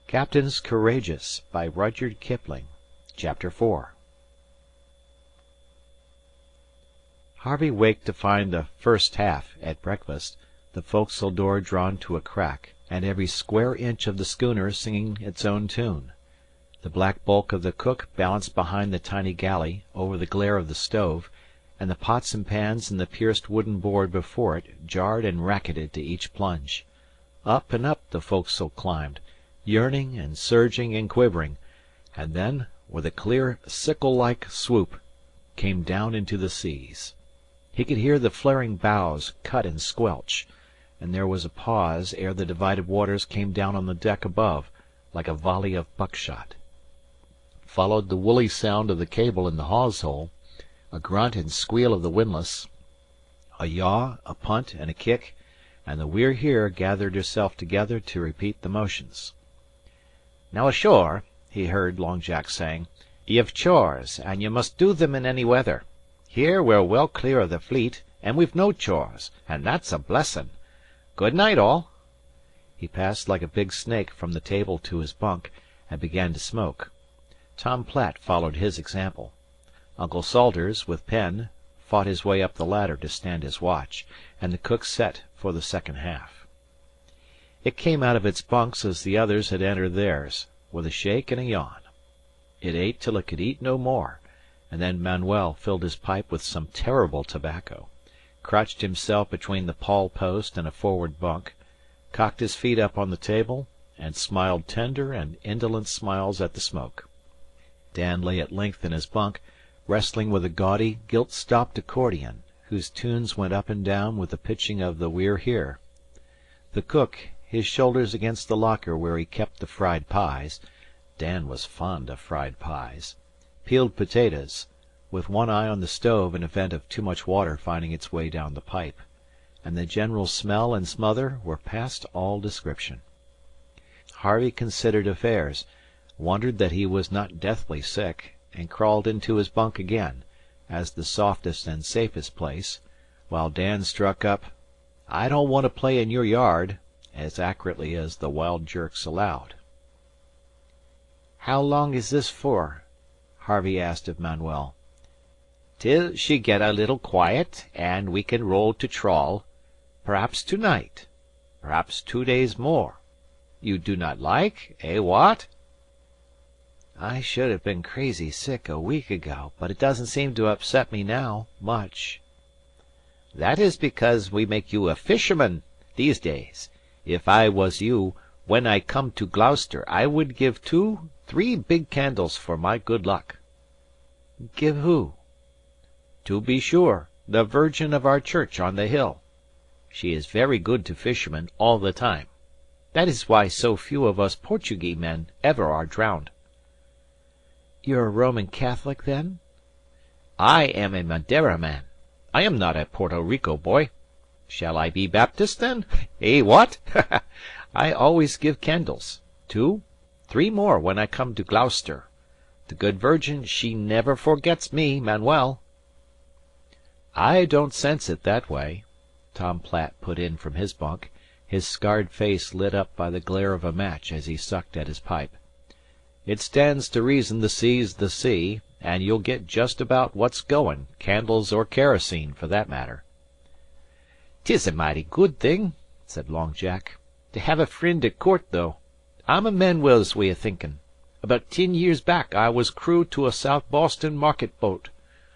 Captains Courageous by Rudyard Kipling. Chapter 4. Harvey waked to find the first half, at breakfast, the forecastle door drawn to a crack, and every square inch of the schooner singing its own tune. The black bulk of the cook balanced behind the tiny galley, over the glare of the stove, and the pots and pans in the pierced wooden board before it jarred and racketed to each plunge. Up and up the forecastle climbed, yearning and surging and quivering, and then, with a clear sickle-like swoop, came down into the seas. He could hear the flaring bows cut and squelch, and there was a pause ere the divided waters came down on the deck above, like a volley of buckshot. Followed the woolly sound of the cable in the hawse-hole, a grunt and squeal of the windlass, a yaw, a punt, and a kick, and the We're Here gathered herself together to repeat the motions. "Now ashore," he heard Long Jack saying, "ye've chores, and ye must do them in any weather. Here we're well clear of the fleet, and we've no chores, and that's a blessin'. Good night, all." He passed like a big snake from the table to his bunk, and began to smoke. Tom Platt followed his example. Uncle Salters, with Penn, fought his way up the ladder to stand his watch, and the cook set for the second half. It came out of its bunks as the others had entered theirs, with a shake and a yawn. It ate till it could eat no more, and then Manuel filled his pipe with some terrible tobacco, crouched himself between the pawl post and a forward bunk, cocked his feet up on the table, and smiled tender and indolent smiles at the smoke. Dan lay at length in his bunk, wrestling with a gaudy, gilt-stopped accordion, whose tunes went up and down with the pitching of the We're Here. The cook, his shoulders against the locker where he kept the fried pies (Dan was fond of fried pies), peeled potatoes, with one eye on the stove in event of too much water finding its way down the pipe, and the general smell and smother were past all description. Harvey considered affairs, wondered that he was not deathly sick, and crawled into his bunk again, as the softest and safest place, while Dan struck up "I Don't Want to Play in Your Yard" as accurately as the wild jerks allowed. "How long is this for?" Harvey asked of Manuel. "Till she get a little quiet, and we can roll to trawl. Perhaps to night. Perhaps 2 days more. You do not like, eh, what?" "I should have been crazy sick a week ago, but it doesn't seem to upset me now, much." "That is because we make you a fisherman, these days. If I was you, when I come to Gloucester I would give 2, 3 big candles for my good luck." "Give who?" "To be sure, the Virgin of our church on the hill. She is very good to fishermen all the time. That is why so few of us Portuguese men ever are drowned." "You're a Roman Catholic, then?" "I am a Madeira man. I am not a Porto Rico boy. Shall I be Baptist, then? Eh, what? I always give candles. 2, 3 more when I come to Gloucester. The good Virgin, she never forgets me, Manuel." "I don't sense it that way," Tom Platt put in from his bunk, his scarred face lit up by the glare of a match as he sucked at his pipe. "It stands to reason the sea's the sea, and you'll get just about what's goin', candles or kerosene, for that matter." "'Tis a mighty good thing," said Long Jack, "to have a friend at court, though. I'm a Manuel's way o' thinkin'. About 10 years back I was crew to a South Boston market boat.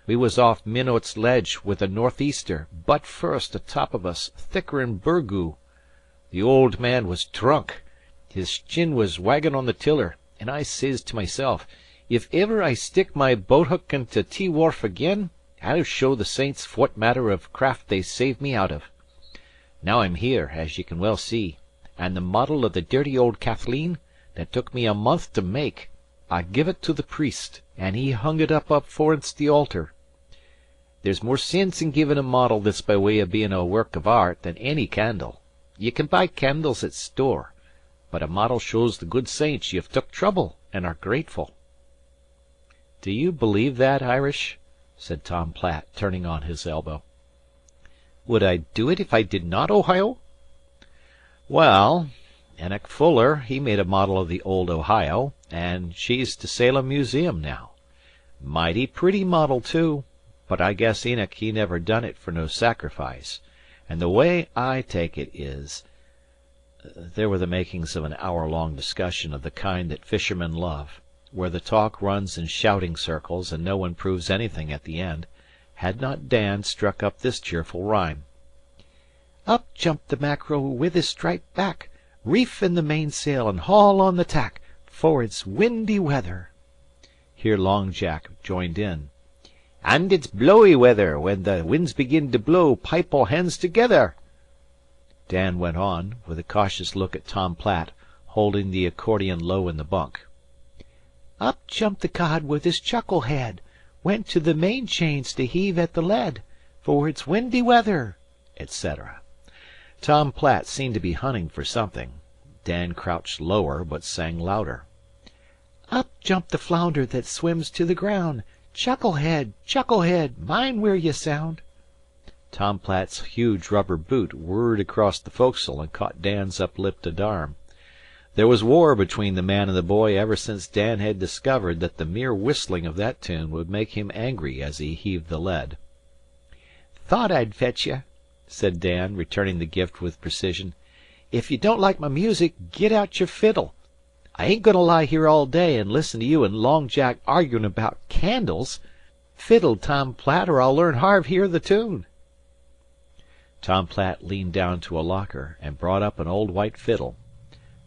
We was off Minot's Ledge with a northeaster, butt first atop of us, thicker'n burgoo. The old man was drunk. His chin was waggin' on the tiller, and I says to myself, if ever I stick my boat-hook into T wharf again, I'll show the saints fwhat manner of craft they saved me out of. Now I'm here, as ye can well see, and the model of the dirty old Kathleen, that took me a month to make, I give it to the priest, and he hung it up forninst the altar. There's more sense in giving a model that's by way of being a work of art than any candle. Ye can buy candles at store, but a model shows the good saints you've took trouble and are grateful." "Do you believe that, Irish?" said Tom Platt, turning on his elbow. "Would I do it if I did not, Ohio?" "Well, Enoch Fuller, he made a model of the old Ohio, and she's to Salem Museum now. Mighty pretty model, too, but I guess Enoch he never done it for no sacrifice. And the way I take it is..." There were the makings of an hour-long discussion of the kind that fishermen love, where the talk runs in shouting circles and no one proves anything at the end, had not Dan struck up this cheerful rhyme: "Up jumped the mackerel with his striped back, reef in the mainsail and haul on the tack, for it's windy weather." Here Long Jack joined in: "And it's blowy weather. When the winds begin to blow, pipe all hands together." Dan went on, with a cautious look at Tom Platt, holding the accordion low in the bunk: "Up jumped the cod with his chuckle head, went to the main chains to heave at the lead, for it's windy weather," etc. Tom Platt seemed to be hunting for something. Dan crouched lower, but sang louder: "Up jumped the flounder that swims to the ground, chucklehead, mind where ye sound." Tom Platt's huge rubber boot whirred across the foc'sle and caught Dan's uplifted arm. There was war between the man and the boy ever since Dan had discovered that the mere whistling of that tune would make him angry as he heaved the lead. "Thought I'd fetch ye," said Dan, returning the gift with precision. "If you don't like my music, git out your fiddle. I ain't goin' to lie here all day and listen to you and Long Jack arguin' about candles. Fiddle, Tom Platt, or I'll learn Harve here the tune." Tom Platt leaned down to a locker and brought up an old white fiddle.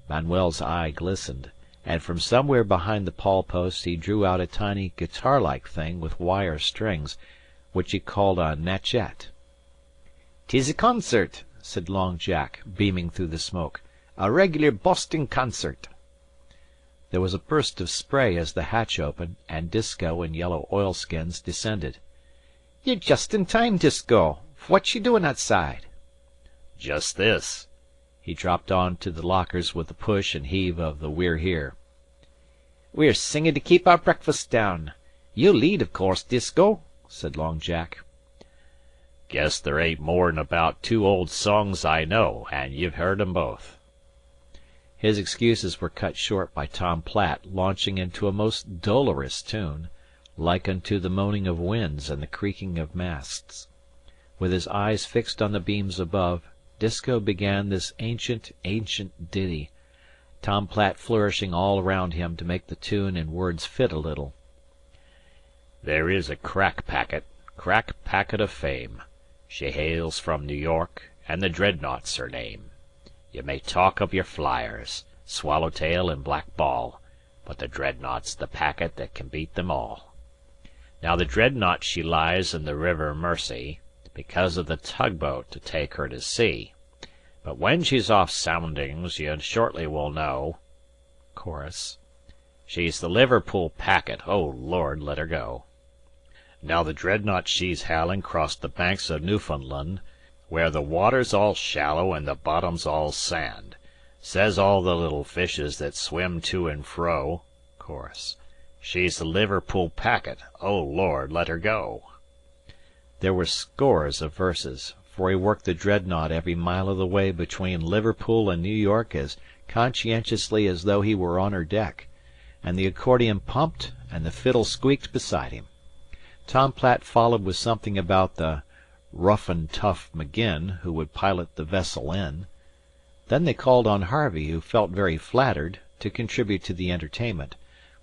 Manuel's eye glistened, and from somewhere behind the pawl post he drew out a tiny guitar-like thing with wire strings, which he called a natchet. "'Tis a concert," said Long Jack, beaming through the smoke. "A regular Boston concert." There was a burst of spray as the hatch opened, and Disko in yellow oilskins descended. "You're just in time, Disko. What you doin' outside?" "Just this." He dropped on to the lockers with the push and heave of the We're Here. "We're singing to keep our breakfast down. You lead, of course, Disko," said Long Jack. "Guess there ain't more'n about 2 old songs I know, and you've heard 'em both." His excuses were cut short by Tom Platt launching into a most dolorous tune, like unto the moaning of winds and the creaking of masts. With his eyes fixed on the beams above, Disko began this ancient ditty, Tom Platt flourishing all around him to make the tune and words fit a little. "There is a crack packet of fame. She hails from New York, and the Dreadnought's her name. You may talk of your flyers, Swallowtail and Black Ball, but the Dreadnought's the packet that can beat them all. Now the Dreadnought she lies in the River Mersey, because of the tugboat to take her to sea. But when she's off soundings, you shortly will know." Chorus. "She's the Liverpool packet, oh Lord, let her go. Now the Dreadnought she's howling 'cross the banks of Newfoundland, where the water's all shallow and the bottom's all sand. Says all the little fishes that swim to and fro." Chorus. "She's the Liverpool packet, oh Lord, let her go." There were scores of verses, for he worked the Dreadnought every mile of the way between Liverpool and New York as conscientiously as though he were on her deck, and the accordion pumped and the fiddle squeaked beside him. Tom Platt followed with something about the rough and tough McGinn who would pilot the vessel in. Then they called on Harvey, who felt very flattered, to contribute to the entertainment,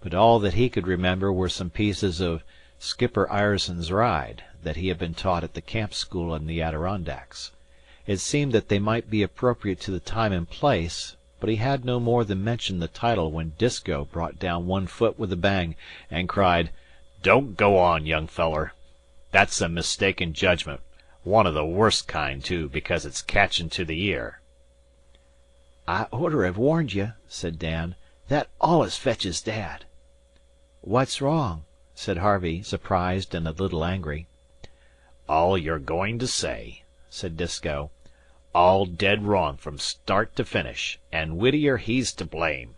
but all that he could remember were some pieces of Skipper Ireson's Ride that he had been taught at the camp school in the Adirondacks. It seemed that they might be appropriate to the time and place, but he had no more than mentioned the title when Disko brought down one foot with a bang and cried, "Don't go on, young feller. That's a mistaken judgment. One of the worst kind, too, because it's catchin' to the ear." "I oughter have warned you," said Dan. "That allus fetches Dad." "What's wrong?" said Harvey, surprised and a little angry. "All you're going to say," said Disko. "All dead wrong from start to finish, and Whittier he's to blame.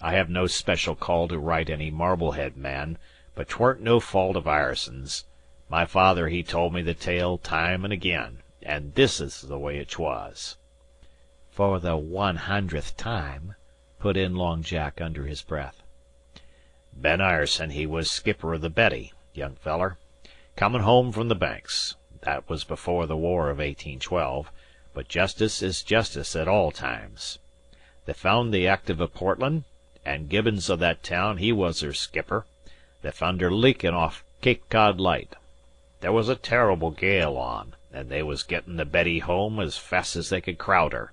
I have no special call to right any Marblehead man, but 'tweren't no fault of Ireson's. My father he told me the tale time and again, and this is the way 'twas." "For the 100th time," put in Long Jack under his breath. Ben Ireson, he was skipper of the Betty, young feller, comin' home from the Banks. That was before the War of 1812, but justice is justice at all times. They found the active of Portland, and Gibbons of that town, he was her skipper. They found her leakin' off Cape Cod Light. There was a terrible gale on, and they was gettin' the Betty home as fast as they could crowd her.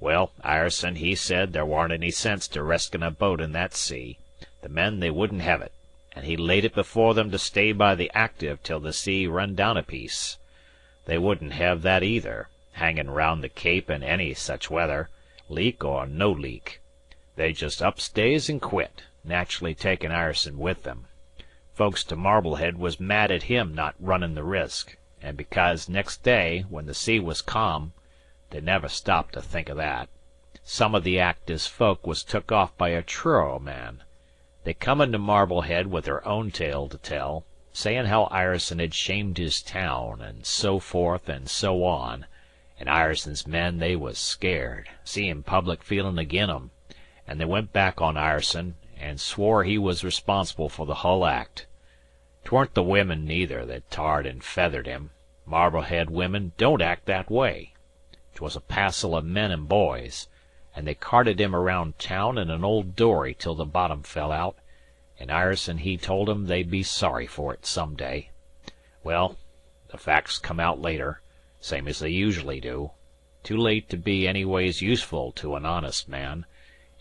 Well, Ireson, he said there warn't any sense to reskin' a boat in that sea. The men, they wouldn't hev it, and he laid it before them to stay by the active till the sea run down a piece. They wouldn't hev that either, hangin' round the Cape in any such weather, leak or no leak. They just up stays and quit, naturally takin' Ireson with them. Folks to Marblehead was mad at him not runnin' the risk, and because next day, when the sea was calm, they never stopped to think of that. Some of the active's folk was took off by a Truro man. They come into Marblehead with their own tale to tell, sayin' how Ireson had shamed his town, and so forth and so on, and Ireson's men they was scared, seein' public feelin' agin 'em, and they went back on Ireson, and swore he was responsible for the hull act. 'Tweren't the women neither that tarred and feathered him. Marblehead women don't act that way. 'Twas a passel of men and boys, and they carted him around town in an old dory till the bottom fell out, and Ireson he told 'em they'd be sorry for it some day. Well, the facts come out later, same as they usually do, too late to be anyways useful to an honest man,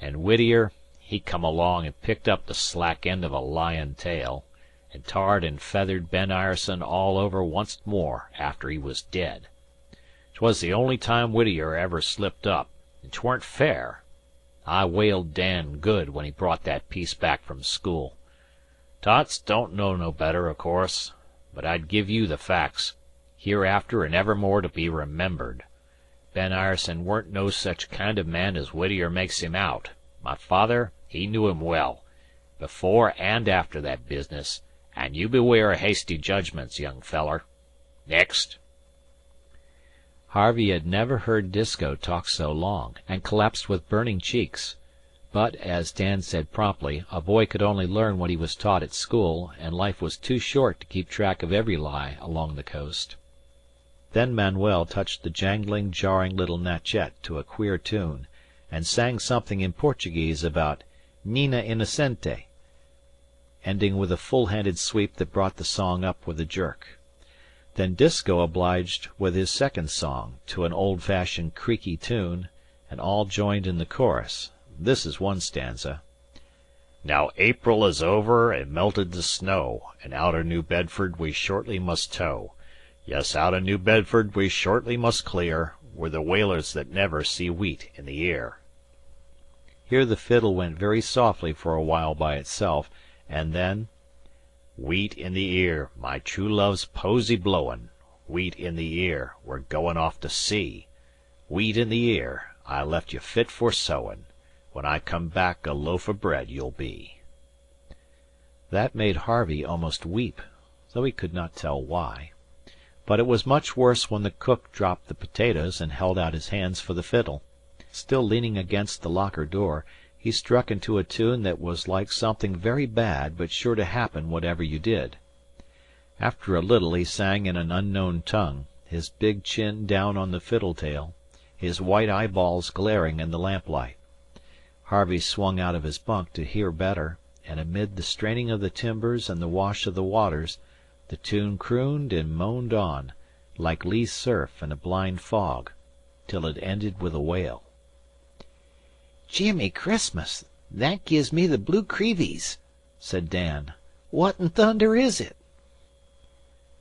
and Whittier he come along and picked up the slack end of a lyin' tale, and tarred and feathered Ben Ireson all over onct more after he was dead. 'Twas the only time Whittier ever slipped up, and 'tweren't fair. I whaled Dan good when he brought that piece back from school. Tots don't know no better, o' course, but I'd give you the facts, hereafter and evermore to be remembered. Ben Ireson weren't no such kind of man as Whittier makes him out. My father, he knew him well, before and after that business, and you beware of hasty judgments, young feller. Next. Harvey had never heard Disko talk so long, and collapsed with burning cheeks. But, as Dan said promptly, a boy could only learn what he was taught at school, and life was too short to keep track of every lie along the coast. Then Manuel touched the jangling, jarring little natchet to a queer tune, and sang something in Portuguese about Nina Innocente, ending with a full-handed sweep that brought the song up with a jerk. Then Disko obliged with his second song, to an old-fashioned creaky tune, and all joined in the chorus. This is one stanza. Now April is over and melted the snow, and out of New Bedford we shortly must tow. Yes, out of New Bedford we shortly must clear. We're the whalers that never see wheat in the ear. Here the fiddle went very softly for a while by itself, and then Wheat in the ear, my true love's posy blowin'. Wheat in the ear, we're goin' off to sea. Wheat in the ear, I left you fit for sowin'. When I come back a loaf of bread you'll be. That made Harvey almost weep, though he could not tell why. But it was much worse when the cook dropped the potatoes and held out his hands for the fiddle. Still leaning against the locker door, he struck into a tune that was like something very bad but sure to happen whatever you did. After a little he sang in an unknown tongue, his big chin down on the fiddle-tail, his white eyeballs glaring in the lamplight. Harvey swung out of his bunk to hear better, and amid the straining of the timbers and the wash of the waters, the tune crooned and moaned on, like lee surf in a blind fog, till it ended with a wail. "Jimmy Christmas! That gives me the blue creevies," said Dan. "What in thunder is it?"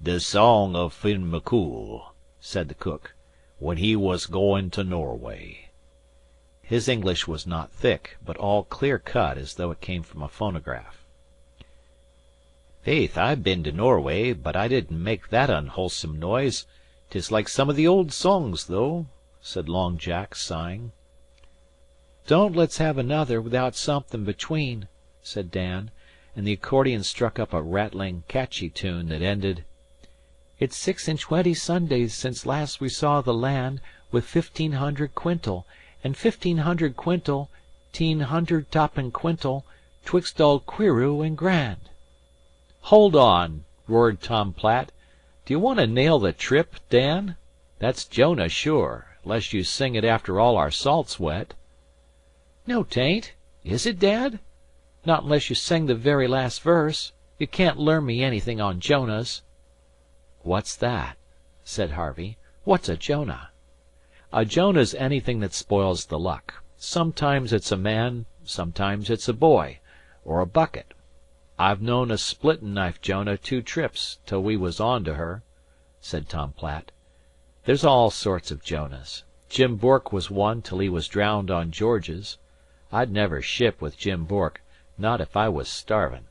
"The song of Finn McCool," said the cook, "when he was goin' to Norway." His English was not thick, but all clear-cut as though it came from a phonograph. "Faith, I've been to Norway, but I didn't make that unwholesome noise. 'Tis like some of the old songs, though," said Long Jack, sighing. "Don't let's have another without something between," said Dan, and the accordion struck up a rattling, catchy tune that ended: "It's 6 and 20 Sundays since last we saw the land with 1500 quintal, and 1,500 quintal, 1,500 toppin quintal, twixt old Queereau and Grand." "Hold on!" roared Tom Platt. "Do you want to nail the trip, Dan? That's Jonah, sure, 'less you sing it after all our salt's wet." "No, 'tain't. Is it, Dad? Not unless you sing the very last verse. You can't learn me anything on Jonahs." "What's that?" said Harvey. "What's a Jonah?" "A Jonah's anything that spoils the luck. Sometimes it's a man, sometimes it's a boy, or a bucket. I've known a splittin' knife Jonah 2 trips, till we was on to her," said Tom Platt. "There's all sorts of Jonahs. Jim Bourke was one till he was drowned on George's. I'd never ship with Jim Bourke, not if I was starvin'.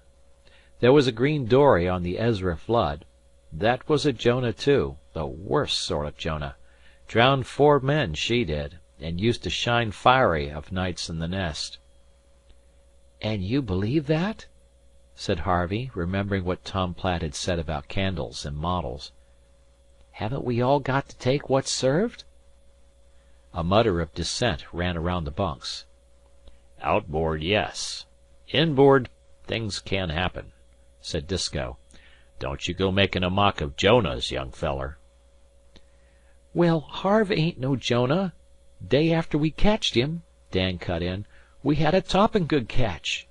There was a green dory on the Ezra Flood. That was a Jonah too, the worst sort of Jonah. Drowned 4 men, she did, and used to shine fiery of nights in the nest." "And you believe that?" said Harvey, remembering what Tom Platt had said about candles and models. "Haven't we all got to take what's served?" A mutter of dissent ran around the bunks. "Outboard, yes. Inboard, things can happen," said Disko. "Don't you go making a mock of Jonahs, young feller." "Well, Harve ain't no Jonah. Day after we catched him," Dan cut in, "we had a toppin' good catch."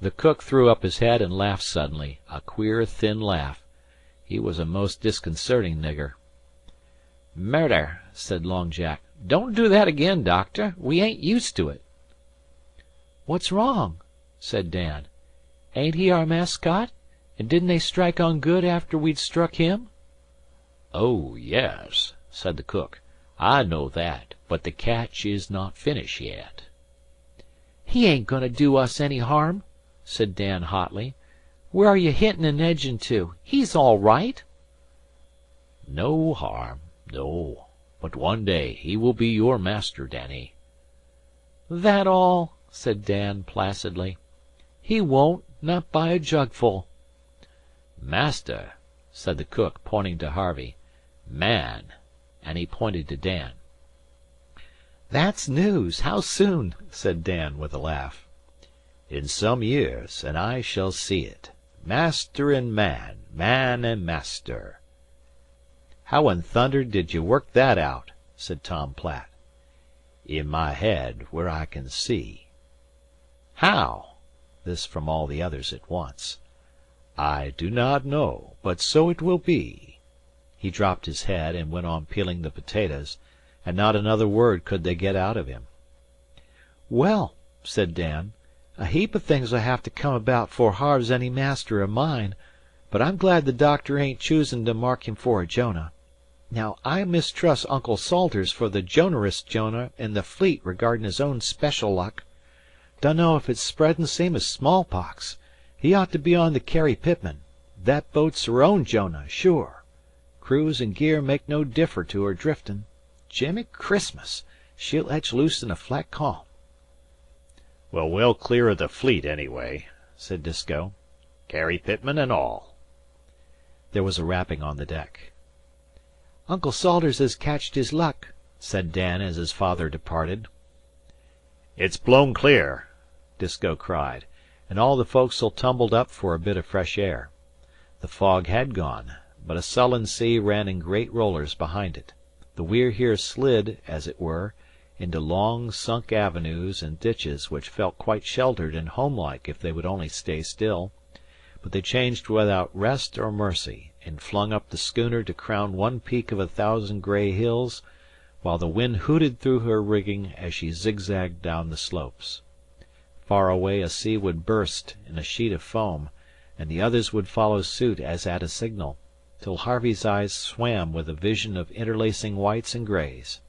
The cook threw up his head and laughed suddenly, a queer, thin laugh. He was a most disconcerting nigger. "Murder!" said Long Jack. "Don't do that again, doctor. We ain't used to it." "What's wrong?" said Dan. "Ain't he our mascot, and didn't they strike on good after we'd struck him?" "Oh, yes," said the cook. "I know that, but the catch is not finished yet." "He ain't going to do us any harm," said Dan hotly. "Where are you hintin' and edgin' to? He's all right." "No harm, no. But one day he will be your master, Danny." "That all?" said Dan placidly. "He won't, not by a jugful." "Master," said the cook, pointing to Harvey. "Man," and he pointed to Dan. "That's news. How soon?" said Dan, with a laugh. "In some years, and I shall see it. Master and man, man and master." "How in thunder did you work that out?" said Tom Platt. "In my head, where I can see." "How?" This from all the others at once. "I do not know, but so it will be." He dropped his head and went on peeling the potatoes, and not another word could they get out of him. "Well," said Dan, "a heap o' things'll have to come about 'fore Harve's any master o' mine, but I'm glad the doctor ain't choosin' to mark him for a Jonah. Now I mistrust Uncle Salters for the Jonerest Jonah in the fleet regardin' his own special luck. Dunno if it's spreadin' same as smallpox. He ought to be on the Carrie Pitman. That boat's her own Jonah, sure. Crews and gear make no differ to her driftin'. Jimmy Christmas! She'll etch loose in a flat calm." "Well, we'll clear of the fleet, anyway," said Disko. "Carrie Pitman and all." There was a rapping on the deck. "Uncle Salters has catched his luck," said Dan as his father departed. "It's blown clear," Disko cried, and all the foc'sle tumbled up for a bit of fresh air. The fog had gone, but a sullen sea ran in great rollers behind it. The We're Here slid, as it were, into long sunk avenues and ditches which felt quite sheltered and homelike if they would only stay still; but they changed without rest or mercy, and flung up the schooner to crown one peak of 1,000 gray hills, while the wind hooted through her rigging as she zigzagged down the slopes. Far away a sea would burst in a sheet of foam, and the others would follow suit as at a signal, till Harvey's eyes swam with a vision of interlacing whites and grays.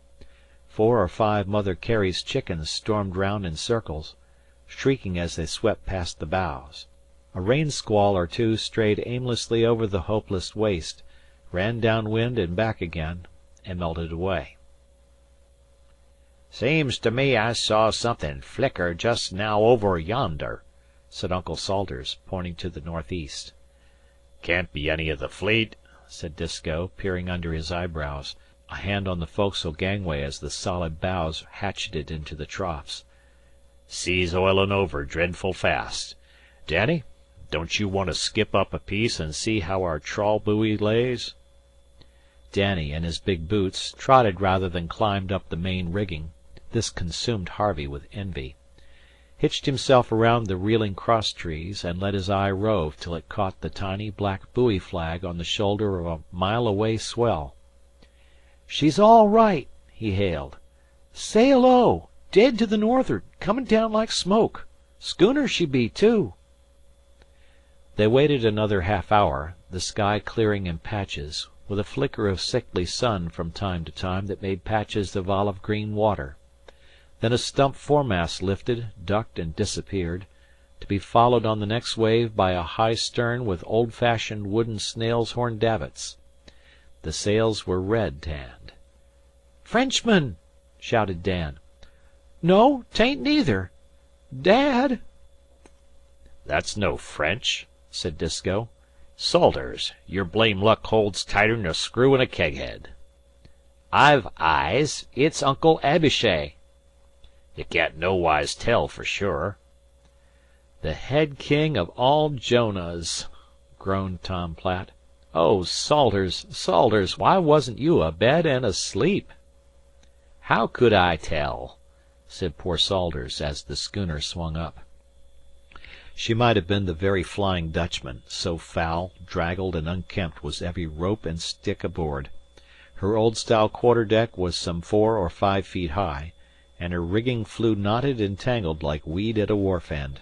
4 or 5 Mother Carey's chickens stormed round in circles, shrieking as they swept past the bows. A rain squall or two strayed aimlessly over the hopeless waste, ran down wind and back again, and melted away. "Seems to me I saw something flicker just now over yonder," said Uncle Salters, pointing to the northeast. "Can't be any of the fleet," said Disko, peering under his eyebrows. a hand on the foc'sle gangway as the solid bows hatcheted into the troughs. "Sea's oilin' over dreadful fast. Danny, don't you want to skip up a piece and see how our trawl buoy lays?" Danny, in his big boots, trotted rather than climbed up the main rigging. This consumed Harvey with envy. Hitched himself around the reeling crosstrees, and let his eye rove till it caught the tiny black buoy flag on the shoulder of a mile-away swell. "She's all right," he hailed. "Sail O! Dead to the north'ard, comin' down like smoke. Schooner she be, too." They waited another half-hour, the sky clearing in patches, with a flicker of sickly sun from time to time that made patches of olive-green water. Then a stump foremast lifted, ducked, and disappeared, to be followed on the next wave by a high stern with old-fashioned wooden snail's horn davits. The sails were red-tanned. "Frenchman!" shouted Dan. "No, 'tain't neither. Dad!" "That's no French," said Disko. "Salters, your blame luck holds tighter'n a screw in a keghead." "I've eyes. It's Uncle Abishai." "You can't nowise tell for sure." "The head king of all Jonahs," groaned Tom Platt. "Oh, Salters, Salters, why wasn't you abed and asleep?" "How could I tell?" said poor Salters, as the schooner swung up. She might have been the very Flying Dutchman, so foul, draggled, and unkempt was every rope and stick aboard. Her old-style quarter-deck was some 4 or 5 feet high, and her rigging flew knotted and tangled like weed at a wharf-end.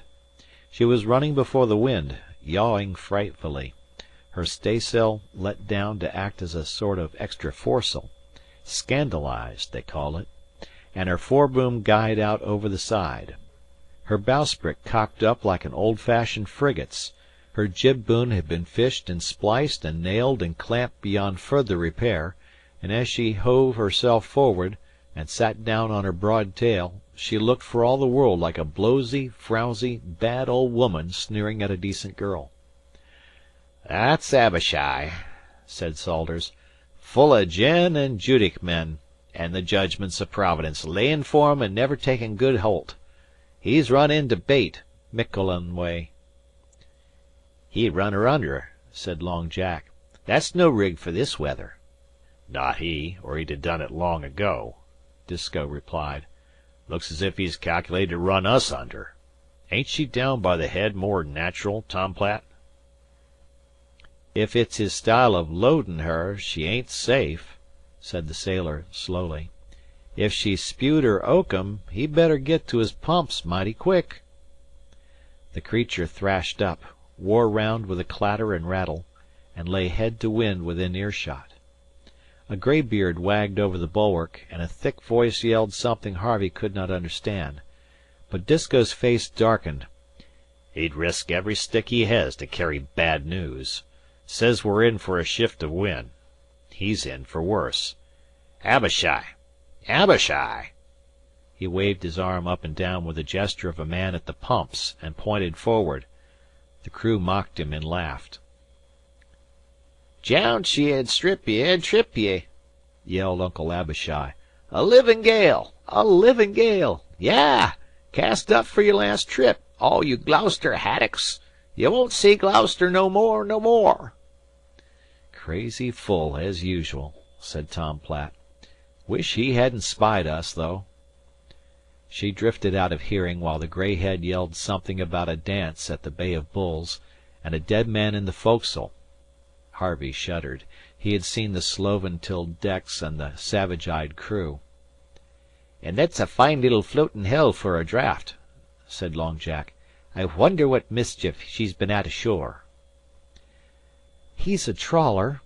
She was running before the wind, yawing frightfully, her staysail let down to act as a sort of extra foresail, scandalized, they call it, and her foreboom guyed out over the side. Her bowsprit cocked up like an old-fashioned frigate's. Her jib-boom had been fished and spliced and nailed and clamped beyond further repair, and as she hove herself forward and sat down on her broad tail, she looked for all the world like a blowsy, frowsy, bad old woman sneering at a decent girl. "That's Abishai," said Salters. "Full o' gin and Judic men, and the judgments o' Providence layin' for 'em and never takin' good holt. He's run into bait, Miquelon way." "He'd run her under," said Long Jack. "That's no rig for this weather." "Not he, or he'd have done it long ago," Disko replied. "Looks as if he's calculated to run us under. Ain't she down by the head more'n natural, Tom Platt?" "If it's his style of loadin' her, she ain't safe," said the sailor slowly. "If she's spewed her oakum, he'd better git to his pumps mighty quick." The creature thrashed up, wore round with a clatter and rattle, and lay head to wind within earshot. A graybeard wagged over the bulwark, and a thick voice yelled something Harvey could not understand. But Disko's face darkened. "He'd risk every stick he hes to carry bad news. Says we're in for a shift of wind. He's in for worse. Abishai! Abishai!" He waved his arm up and down with the gesture of a man at the pumps, and pointed forward. The crew mocked him and laughed. "Jounce ye and strip ye and trip ye," yelled Uncle Abishai. "A livin' gale! A livin' gale! Yah! Cast up fer your last trip, all you Gloucester haddocks! You won't see Gloucester no more, no more!" "Crazy full, as usual," said Tom Platt. "Wish he hadn't spied us, though." She drifted out of hearing while the gray head yelled something about a dance at the Bay of Bulls, and a dead man in the foc'sle. Harvey shuddered. He had seen the sloven-tilled decks and the savage-eyed crew. "And that's a fine little floatin' hell fer a draft," said Long Jack. "I wonder what mischief she's been at ashore." "He's a trawler,"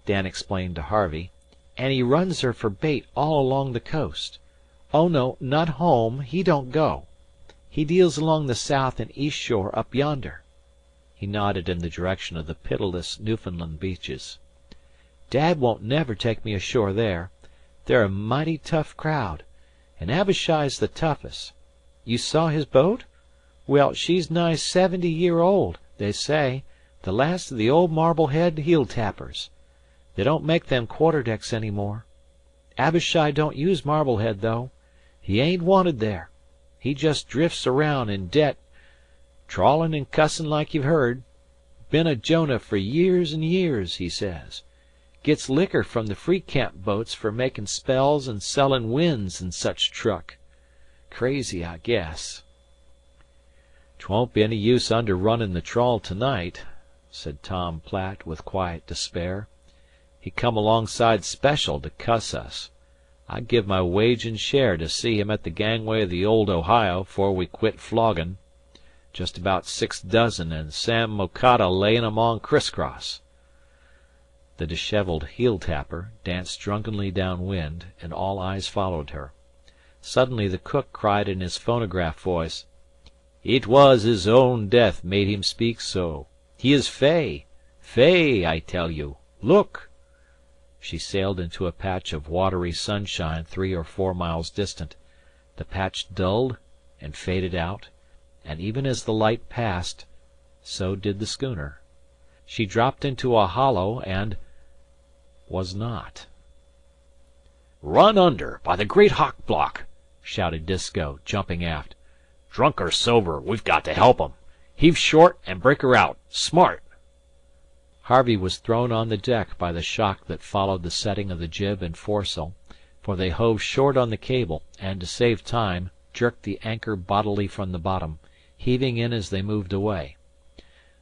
Dan explained to Harvey, "and he runs her for bait all along the coast. Oh no, not home. He don't go. He deals along the south and east shore up yonder." He nodded in the direction of the pitiless Newfoundland beaches. "Dad won't never take me ashore there. They're a mighty tough crowd, and Abishai's the toughest. You saw his boat? Well, she's nigh 70 old, they say, the last of the old Marblehead heel tappers. They don't make them quarter decks any more. Abishai don't use Marblehead, though. He ain't wanted there. He jest drifts around in debt, trawlin' and cussin' like you've heard. Been a Jonah fer years and years, he says. Gets liquor from the free camp boats fer makin' spells and sellin' winds and such truck. Crazy, I guess." "'Twon't be any use underrunnin' the trawl to night," said Tom Platt with quiet despair. "He come alongside special to cuss us. I'd give my wage and share to see him at the gangway of the old Ohio 'fore we quit floggin'. Just about 6 dozen, and Sam Mocatta layin' 'em on criss-cross." The dishevelled heel tapper danced drunkenly down wind, and all eyes followed her. Suddenly the cook cried in his phonograph voice: "It was his own death made him speak so. He is fey. Fey, I tell you. Look!" She sailed into a patch of watery sunshine 3 or 4 miles distant. The patch dulled and faded out, and even as the light passed, so did the schooner. She dropped into a hollow and was not. "Run under, by the great hock block!" shouted Disko, jumping aft. "Drunk or sober, we've got to help 'em. Heave short and break her out. Smart!" Harvey was thrown on the deck by the shock that followed the setting of the jib and foresail, for they hove short on the cable, and, to save time, jerked the anchor bodily from the bottom, heaving in as they moved away.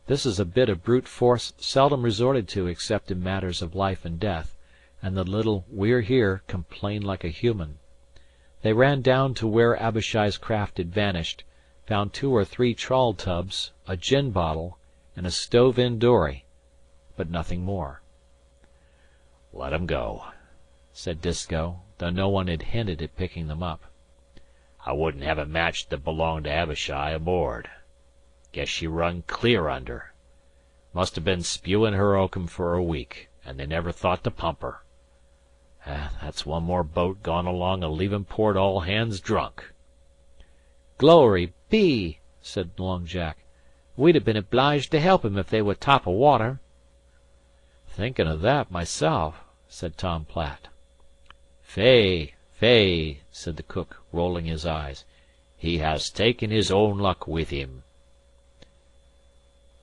This is a bit of brute force seldom resorted to except in matters of life and death, and the little We're Here complained like a human. They ran down to where Abishai's craft had vanished, found 2 or 3 trawl tubs, a gin bottle, and a stove-in dory, but nothing more. "Let 'em go," said Disko, though no one had hinted at picking them up. "I wouldn't have a match that belonged to Abishai aboard. Guess she run clear under. Must have been spewin' her oakum for a week, and they never thought to pump her. That's one more boat gone along a leavin' port all hands drunk." "Glory be!" said Long Jack. "We'd have been obliged to help 'em if they were top o' water." "Thinkin' o' that myself," said Tom Platt. "Fey, fey," said the cook, rolling his eyes. "He has taken his own luck with him."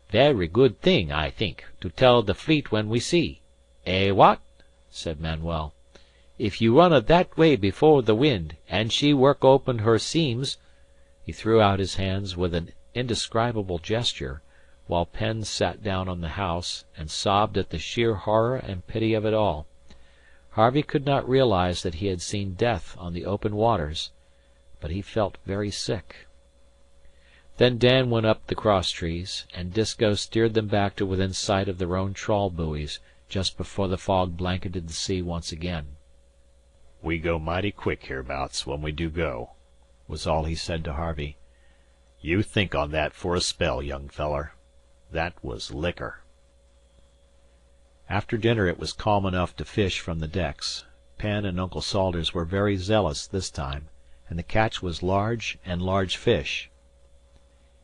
"Very good thing, I think, to tell the fleet when we see. Eh, what?" said Manuel. "If you run her that way before the wind, and she work open her seams—" He threw out his hands with an indescribable gesture, while Penn sat down on the house and sobbed at the sheer horror and pity of it all. Harvey could not realize that he had seen death on the open waters, but he felt very sick. Then Dan went up the crosstrees, and Disko steered them back to within sight of their own trawl buoys just before the fog blanketed the sea once again. "We go mighty quick hereabouts when we do go," was all he said to Harvey. "You think on that for a spell, young feller. That was liquor." After dinner it was calm enough to fish from the decks. Penn and Uncle Salters were very zealous this time, and the catch was large and large fish.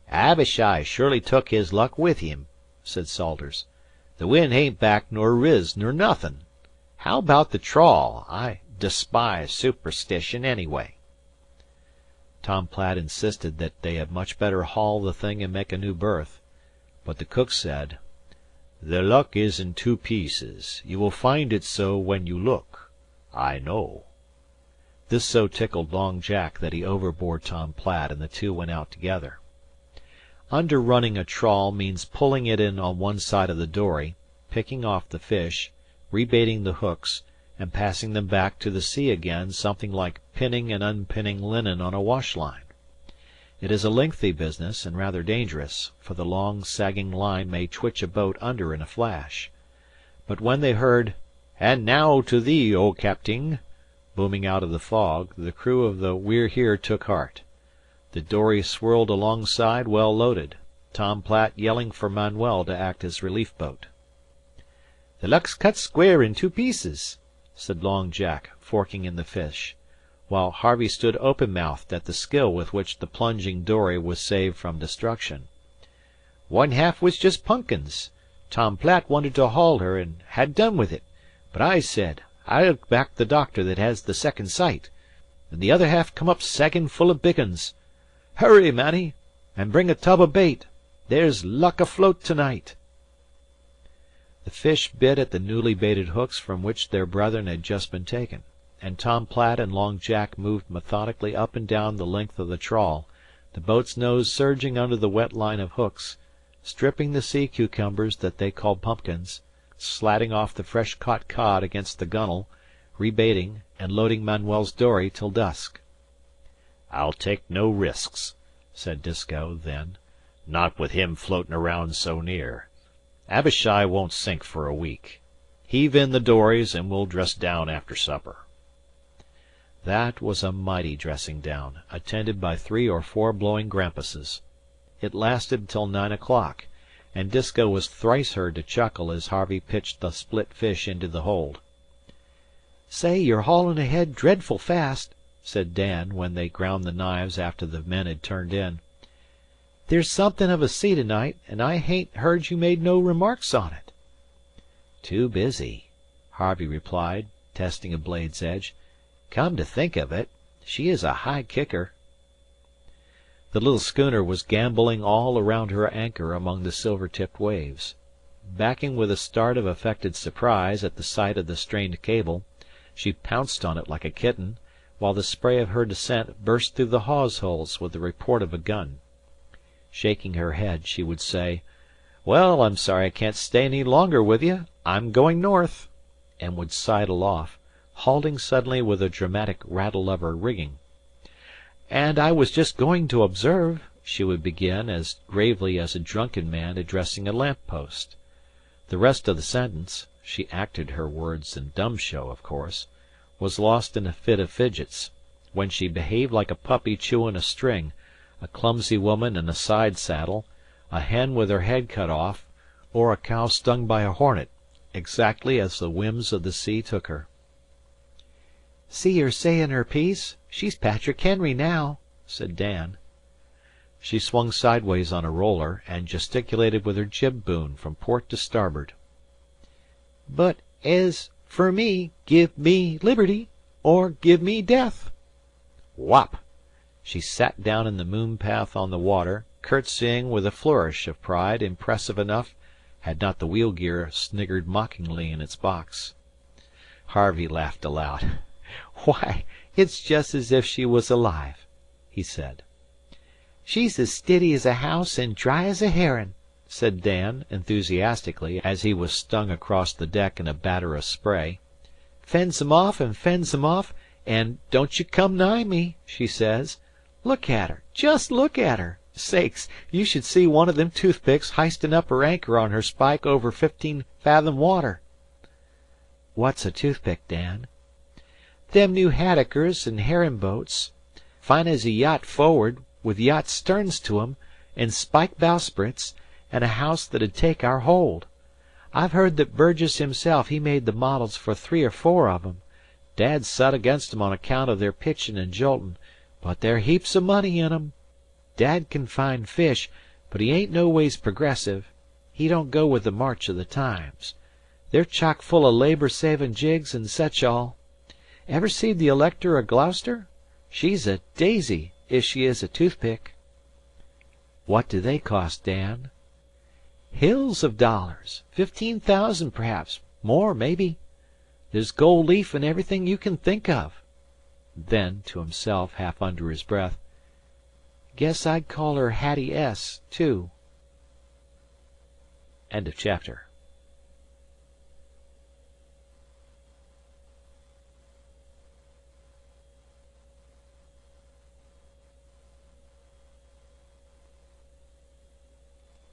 "Abishai surely took his luck with him," said Salters. "The wind hain't back nor riz nor nothin'. How about the trawl? I despise superstition, anyway." Tom Platt insisted that they had much better haul the thing and make a new berth, but the cook said: "The luck is in 2 pieces. You will find it so when you look. I know." This so tickled Long Jack that he overbore Tom Platt, and the two went out together. Underrunning a trawl means pulling it in on one side of the dory, picking off the fish, rebaiting the hooks, and passing them back to the sea again, something like pinning and unpinning linen on a wash line. It is a lengthy business, and rather dangerous, for the long, sagging line may twitch a boat under in a flash. But when they heard, "And now to thee, O Capting," booming out of the fog, the crew of the We're Here took heart. The dory swirled alongside well loaded, Tom Platt yelling for Manuel to act as relief boat. "The luck's cut square in 2 pieces," said Long Jack, forking in the fish, while Harvey stood open-mouthed at the skill with which the plunging dory was saved from destruction. "One half was just punkins. Tom Platt wanted to haul her, and had done with it, but I said, I'll back the doctor that has the second sight, and the other half come up sagging full of big uns. Hurry, Manny, and bring a tub of bait. There's luck afloat to-night." The fish bit at the newly baited hooks from which their brethren had just been taken, and Tom Platt and Long Jack moved methodically up and down the length of the trawl, the boat's nose surging under the wet line of hooks, stripping the sea cucumbers that they called pumpkins, slatting off the fresh-caught cod against the gunwale, rebaiting, and loading Manuel's dory till dusk. "I'll take no risks," said Disko, then. "Not with him floatin' around so near. Abishai won't sink for a week. Heave in the dories, and we'll dress down after supper." That was a mighty dressing down, attended by 3 or 4 blowing grampuses. It lasted till 9 o'clock, and Disko was thrice heard to chuckle as Harvey pitched the split fish into the hold. "Say, you're haulin' ahead dreadful fast," said Dan, when they ground the knives after the men had turned in. "There's somethin' of a sea to-night, and I hain't heard you made no remarks on it." "Too busy," Harvey replied, testing a blade's edge. "Come to think of it, she is a high kicker." The little schooner was gambolling all around her anchor among the silver-tipped waves. Backing with a start of affected surprise at the sight of the strained cable, she pounced on it like a kitten, while the spray of her descent burst through the hawse-holes with the report of a gun. Shaking her head, she would say, "Well, I'm sorry I can't stay any longer with you. I'm going north," and would sidle off, halting suddenly with a dramatic rattle of her rigging. "And I was just going to observe," she would begin, as gravely as a drunken man addressing a lamp-post. The rest of the sentence (she acted her words in dumb show, of course) was lost in a fit of fidgets, when she behaved like a puppy chewing a string, a clumsy woman in a side-saddle, a hen with her head cut off, or a cow stung by a hornet, exactly as the whims of the sea took her. "See her sayin' her piece. She's Patrick Henry now," said Dan. She swung sideways on a roller, and gesticulated with her jib boom from port to starboard. "But ez fer me, give me liberty, or give me death." Whop! She sat down in the moon path on the water, curtsying with a flourish of pride impressive enough, had not the wheel gear sniggered mockingly in its box. Harvey laughed aloud. "Why, it's just as if she was alive," he said. "She's as stiddy as a house and dry as a herrin'," said Dan, enthusiastically, as he was stung across the deck in a batter of spray. "Fends 'em off and fends 'em off, and 'Don't you come nigh me,' she says. Look at her! Just look at her! Sakes, you should see one of them toothpicks h'isting up her anchor on her spike over 15 fathom water." "What's a toothpick, Dan?" "Them new haddockers and herrin' boats. Fine as a yacht forward, with yacht sterns to 'em, and spike bowsprits, and a house that'd take our hold. I've heard that Burgess himself he made the models for 3 or 4 of 'em. Dad's sot against 'em on account of their pitchin' and joltin', but they're heaps o' money in 'em. Dad can find fish, but he ain't no ways progressive. He don't go with the march o' the times. They're chock full o' labor-savin' jigs and sech all. Ever seed the Elector o' Gloucester? She's a daisy, if she is a toothpick." "What do they cost, Dan?" "Hills of dollars. 15,000, p'raps. More, maybe. There's gold leaf in everything you can think of." Then, to himself, half under his breath, "Guess I'd call her Hattie S., too." End of chapter.